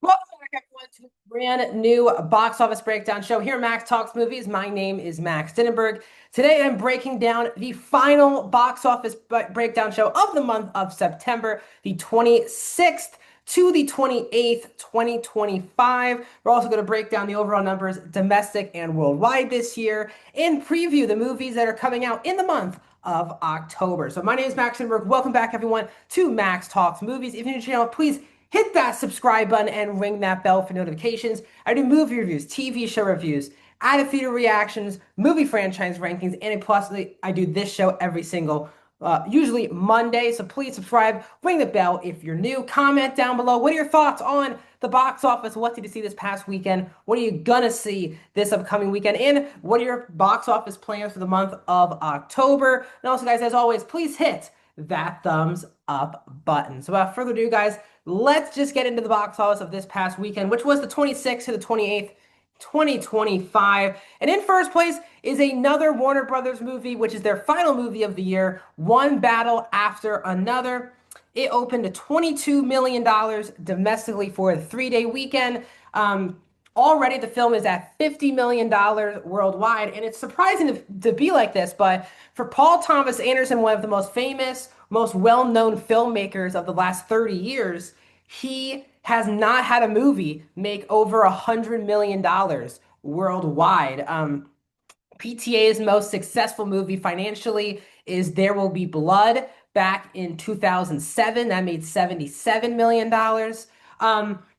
Welcome back, everyone, to a brand new box office breakdown show here at Max Talks Movies. My name is Max Dinnenberg. Today, I'm breaking down the final box office breakdown show of the month of September, the 26th to the 28th, 2025. We're also going to break down the overall numbers domestic and worldwide this year and preview the movies that are coming out in the month of October. So my name is Max Dinnenberg. Welcome back, everyone, to Max Talks Movies. If you're new to the channel, please hit that subscribe button and ring that bell for notifications. I do movie reviews, TV show reviews, out of theater reactions, movie franchise rankings, and plus I do this show every single, usually Monday. So please subscribe, ring the bell if you're new. Comment down below. What are your thoughts on the box office? What did you see this past weekend? What are you gonna see this upcoming weekend? And what are your box office plans for the month of October? And also, guys, as always, please hit that thumbs up button. So without further ado, guys, let's just get into the box office of this past weekend, which was the 26th to the 28th, 2025. And in first place is another Warner Brothers movie, which is their final movie of the year, One Battle After Another. It opened to $22 million domestically for the 3-day weekend. Already the film is at $50 million worldwide, and it's surprising to be like this, but for Paul Thomas Anderson, one of the most famous, most well-known filmmakers of the last 30 years, he has not had a movie make over $100 million worldwide. PTA's most successful movie financially is There Will Be Blood back in 2007. That made $77 million.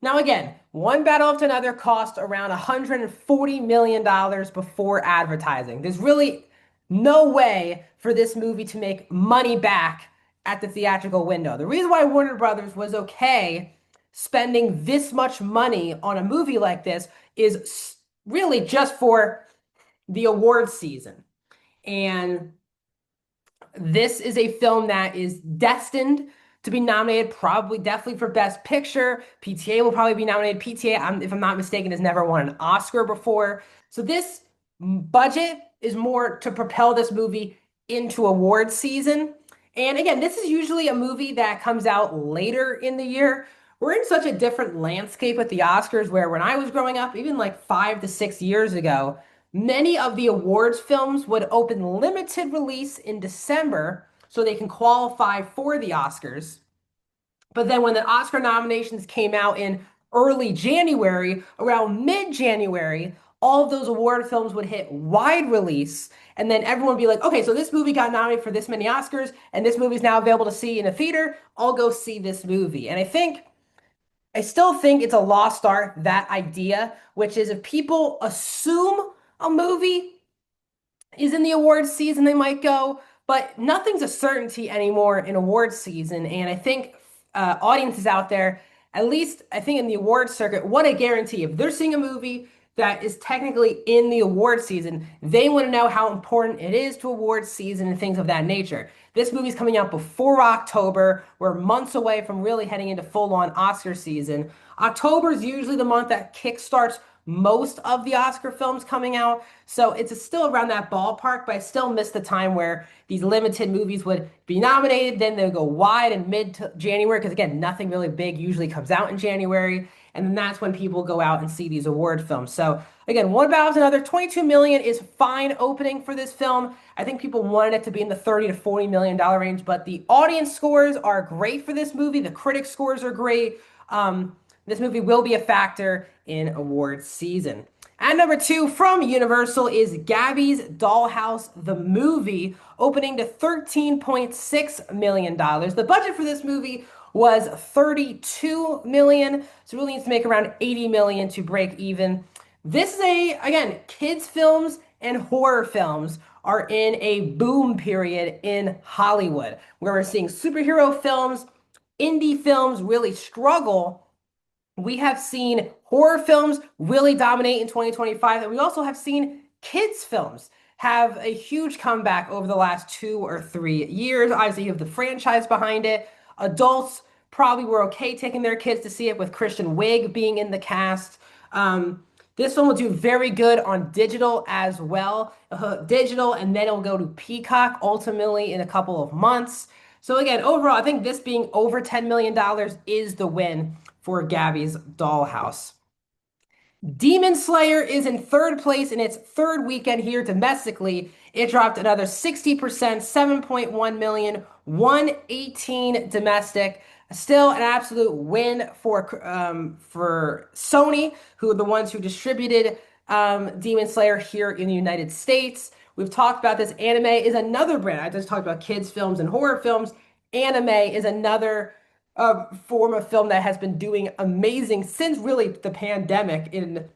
Now, again, One Battle After Another cost around $140 million before advertising. There's really no way for this movie to make money back at the theatrical window. The reason why Warner Brothers was okay spending this much money on a movie like this is really just for the awards season. And this is a film that is destined to be nominated, probably definitely for Best Picture. PTA will probably be nominated. PTA, if I'm not mistaken, has never won an Oscar before. So this budget is more to propel this movie into awards season. And again, this is usually a movie that comes out later in the year. We're in such a different landscape with the Oscars where when I was growing up, even like 5 to 6 years ago, many of the awards films would open limited release in December so they can qualify for the Oscars. But then when the Oscar nominations came out in early January, around mid-January, all of those award films would hit wide release. And then everyone would be like, okay, so this movie got nominated for this many Oscars, and this movie is now available to see in a theater. I'll go see this movie. And I still think it's a lost art, that idea, which is if people assume a movie is in the awards season, they might go, but nothing's a certainty anymore in awards season. And I think audiences out there, at least I think in the awards circuit, want a guarantee. If they're seeing a movie that is technically in the awards season, they want to know how important it is to awards season and things of that nature. This movie's coming out before October. We're months away from really heading into full-on Oscar season. October is usually the month that kickstarts most of the Oscar films coming out. So it's still around that ballpark, but I still miss the time where these limited movies would be nominated, then they'll go wide in mid-January, because again, nothing really big usually comes out in January. And then that's when people go out and see these award films. So again, One Battle After Another, 22 million is fine opening for this film. I think people wanted it to be in the 30 to 40 million dollar range, but the audience scores are great for this movie. The critic scores are great. This movie will be a factor in awards season. And number two from Universal is Gabby's Dollhouse, the movie, opening to $13.6 million. The budget for this movie was $32 million, so it really needs to make around $80 million to break even. This is again, kids' films and horror films are in a boom period in Hollywood, where we're seeing superhero films, indie films really struggle. We have seen horror films really dominate in 2025, and we also have seen kids' films have a huge comeback over the last 2 or 3 years. Obviously, you have the franchise behind it. Adults probably were okay taking their kids to see it with Kristen Wiig being in the cast. This one will do very good on digital as well. Digital, and then it'll go to Peacock ultimately in a couple of months. So again, overall, I think this being over $10 million is the win for Gabby's Dollhouse. Demon Slayer is in third place in its third weekend here domestically. It dropped another 60%, 7.1 million, 118 domestic. Still an absolute win for Sony, who are the ones who distributed Demon Slayer here in the United States. We've talked about this. Anime is another brand. I just talked about kids' films and horror films. Anime is another form of film that has been doing amazing since really the pandemic in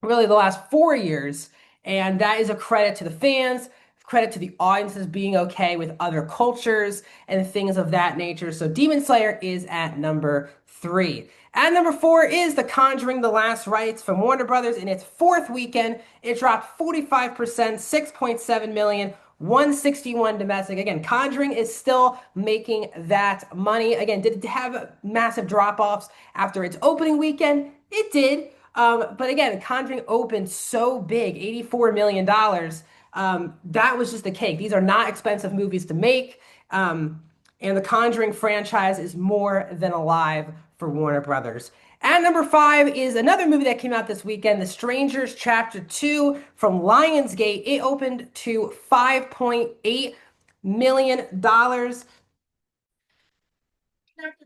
really the last 4 years. And that is a credit to the fans, credit to the audiences being okay with other cultures and things of that nature. So Demon Slayer is at number three. At number four is The Conjuring: The Last Rites from Warner Brothers. In its fourth weekend, it dropped 45%, 6.7 million, 161 domestic. Again, Conjuring is still making that money. Again, did it have massive drop-offs after its opening weekend? It did. But again, Conjuring opened so big, $84 million. That was just the cake. These are not expensive movies to make. And the Conjuring franchise is more than alive for Warner Brothers. At number five is another movie that came out this weekend, The Strangers Chapter 2 from Lionsgate. It opened to $5.8 million. Chapter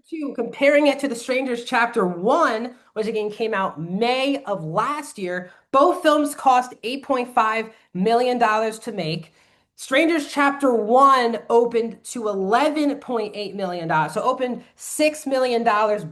2, comparing it to The Strangers Chapter 1, which again came out May of last year, both films cost $8.5 million to make. Strangers Chapter 1 opened to $11.8 million, so opened $6 million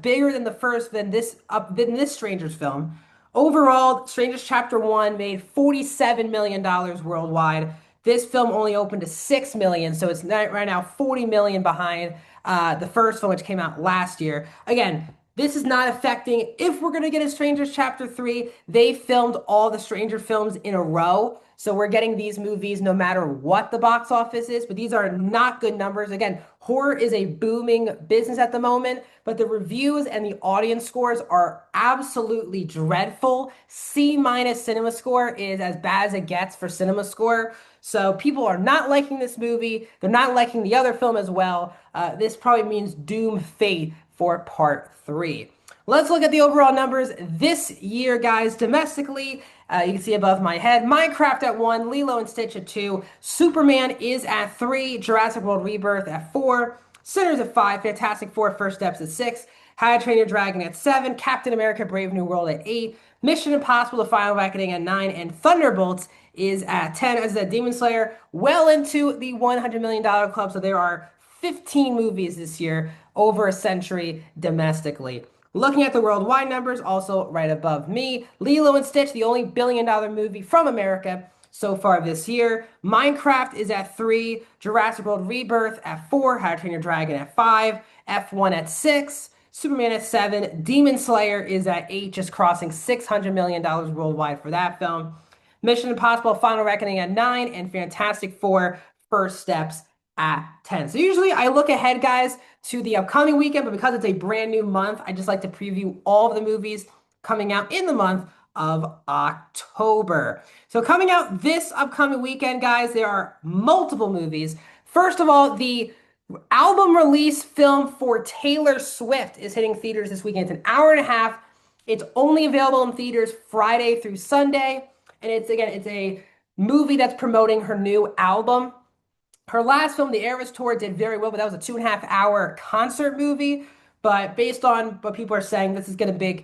bigger than the first than this Strangers film. Overall, Strangers Chapter 1 made $47 million worldwide. This film only opened to 6 million, so it's right now 40 million behind the first film, which came out last year. Again, this is not affecting if we're going to get a Strangers Chapter 3. They filmed all the Stranger films in a row. So we're getting these movies no matter what the box office is, but these are not good numbers. Again, horror is a booming business at the moment, but the reviews and the audience scores are absolutely dreadful. C minus Cinema Score is as bad as it gets for Cinema Score. So people are not liking this movie. They're not liking the other film as well. This probably means doom fate for part three. Let's look at the overall numbers this year, guys. Domestically, you can see above my head, Minecraft at 1, Lilo and Stitch at 2, Superman is at 3, Jurassic World Rebirth at 4, Sinners at 5, Fantastic Four First Steps at 6, How to Train Your Dragon at 7, Captain America Brave New World at 8, Mission Impossible The Final Reckoning at 9, and Thunderbolts is at 10. As a Demon Slayer, well into the $100 million club, so there are 15 movies this year, over a century domestically. Looking at the worldwide numbers, also right above me, Lilo and Stitch, the only billion-dollar movie from America so far this year. Minecraft is at 3, Jurassic World Rebirth at 4, How to Train Your Dragon at 5, F1 at 6, Superman at 7, Demon Slayer is at 8, just crossing $600 million worldwide for that film. Mission Impossible Final Reckoning at 9, and Fantastic Four First Steps at 10. So usually I look ahead, guys, to the upcoming weekend, but because it's a brand new month, I just like to preview all of the movies coming out in the month of October. So coming out this upcoming weekend, guys, there are multiple movies. First of all, the album release film for Taylor Swift is hitting theaters this weekend. It's an hour and a half. It's only available in theaters Friday through Sunday. And it's a movie that's promoting her new album. Her last film, The Eras Tour, did very well, but that was a 2.5 hour concert movie. But based on what people are saying, this is going to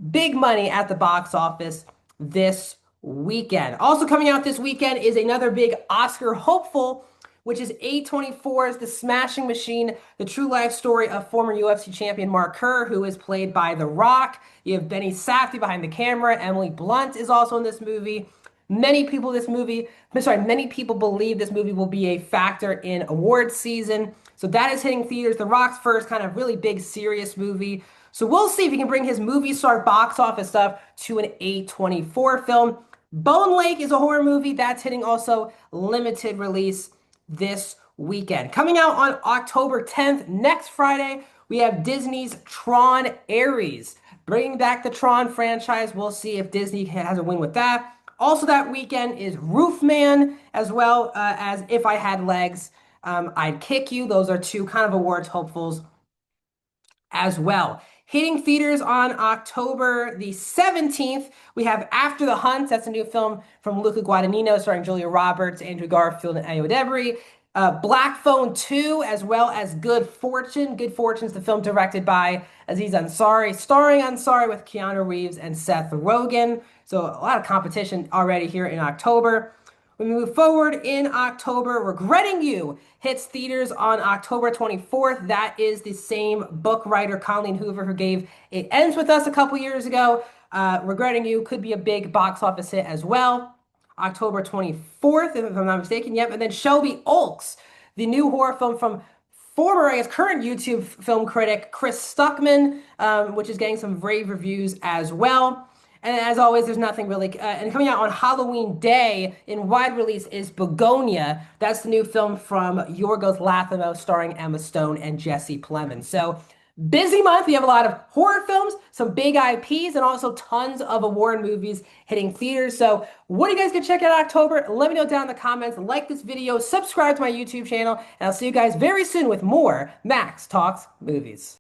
big money at the box office this weekend. Also coming out this weekend is another big Oscar hopeful, which is A24's The Smashing Machine, the true life story of former UFC champion Mark Kerr, who is played by The Rock. You have Benny Safdie behind the camera. Emily Blunt is also in this movie. Many people believe this movie will be a factor in awards season. So that is hitting theaters. The Rock's first kind of really big, serious movie. So we'll see if he can bring his movie star box office stuff to an A24 film. Bone Lake is a horror movie that's hitting also limited release this weekend. Coming out on October 10th, next Friday, we have Disney's Tron Ares. Bringing back the Tron franchise. We'll see if Disney has a win with that. Also that weekend is Roofman, as well as If I Had Legs, I'd Kick You. Those are two kind of awards hopefuls as well. Hitting theaters on October the 17th, we have After the Hunt. That's a new film from Luca Guadagnino, starring Julia Roberts, Andrew Garfield, and Ayo Edebiri. Black Phone 2, as well as Good Fortune. Good Fortune is the film directed by Aziz Ansari, starring Ansari with Keanu Reeves and Seth Rogen. So a lot of competition already here in October. When we move forward in October, Regretting You hits theaters on October 24th. That is the same book writer, Colleen Hoover, who gave It Ends With Us a couple years ago. Regretting You could be a big box office hit as well. October 24th, if I'm not mistaken. Yep. And then Shelby Olks, the new horror film from former, I guess, current YouTube film critic Chris Stuckman, which is getting some rave reviews as well. And as always, there's nothing really. And coming out on Halloween Day in wide release is Begonia. That's the new film from Yorgos Lanthimos, starring Emma Stone and Jesse Plemons. So busy month. We have a lot of horror films, some big IPs, and also tons of award movies hitting theaters. So what are you guys going to check out in October? Let me know down in the comments. Like this video, subscribe to my YouTube channel, and I'll see you guys very soon with more Max Talks Movies.